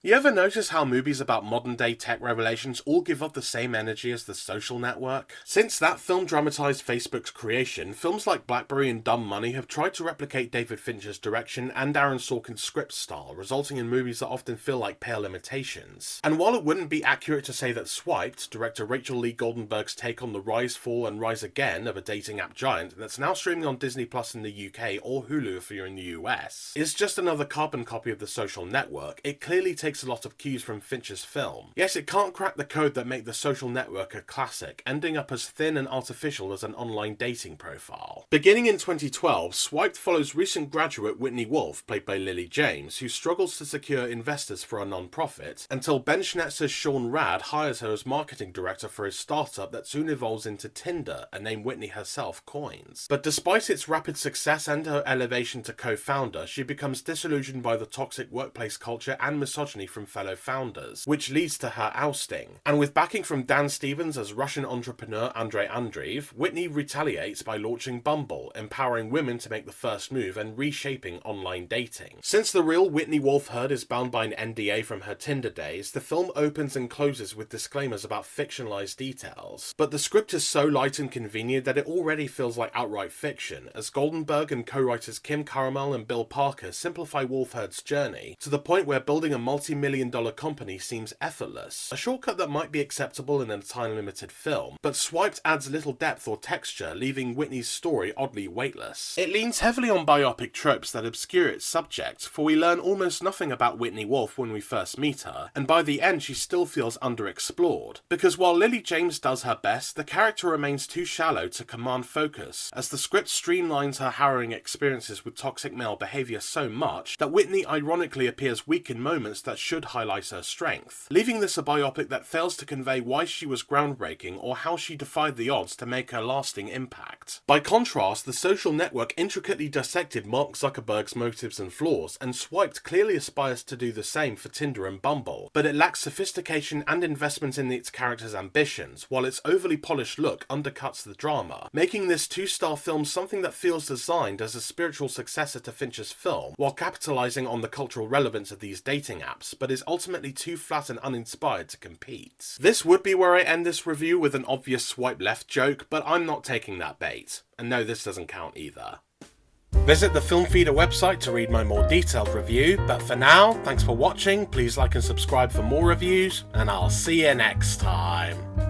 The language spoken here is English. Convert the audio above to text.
You ever notice how movies about modern day tech revelations all give off the same energy as The Social Network? Since that film dramatized Facebook's creation, films like BlackBerry and Dumb Money have tried to replicate David Fincher's direction and Aaron Sorkin's script style, resulting in movies that often feel like pale imitations. And while it wouldn't be accurate to say that Swiped, director Rachel Lee Goldenberg's take on the rise, fall, and rise again of a dating app giant that's now streaming on Disney Plus in the UK or Hulu if you're in the US, is just another carbon copy of The Social Network, it clearly takes a lot of cues from Fincher's film. Yes, it can't crack the code that make The Social Network a classic, ending up as thin and artificial as an online dating profile. Beginning in 2012, Swiped follows recent graduate Whitney Wolfe, played by Lily James, who struggles to secure investors for a non-profit, until Ben Schnetzer's Sean Rad hires her as marketing director for his startup that soon evolves into Tinder, a name Whitney herself coins. But despite its rapid success and her elevation to co-founder, she becomes disillusioned by the toxic workplace culture and misogyny from fellow founders, which leads to her ousting. And with backing from Dan Stevens as Russian entrepreneur Andrei Andreev, Whitney retaliates by launching Bumble, empowering women to make the first move and reshaping online dating. Since the real Whitney Wolfe Herd is bound by an NDA from her Tinder days, the film opens and closes with disclaimers about fictionalized details. But the script is so light and convenient that it already feels like outright fiction, as Goldenberg and co-writers Kim Caramel and Bill Parker simplify Wolfe Herd's journey to the point where building a multi-million-dollar company seems effortless, a shortcut that might be acceptable in a time-limited film, but Swiped adds little depth or texture, leaving Whitney's story oddly weightless. It leans heavily on biopic tropes that obscure its subject, for we learn almost nothing about Whitney Wolfe when we first meet her, and by the end she still feels underexplored. Because while Lily James does her best, the character remains too shallow to command focus, as the script streamlines her harrowing experiences with toxic male behaviour so much that Whitney ironically appears weak in moments that should highlight her strength, leaving this a biopic that fails to convey why she was groundbreaking or how she defied the odds to make her lasting impact. By contrast, The Social Network intricately dissected Mark Zuckerberg's motives and flaws, and Swiped clearly aspires to do the same for Tinder and Bumble, but it lacks sophistication and investment in its characters' ambitions, while its overly polished look undercuts the drama, making this two-star film something that feels designed as a spiritual successor to Fincher's film, while capitalizing on the cultural relevance of these dating apps, but is ultimately too flat and uninspired to compete. This would be where I end this review with an obvious swipe left joke, but I'm not taking that bait. And no, this doesn't count either. Visit the Film Feeder website to read my more detailed review, but for now, thanks for watching, please like and subscribe for more reviews, and I'll see you next time.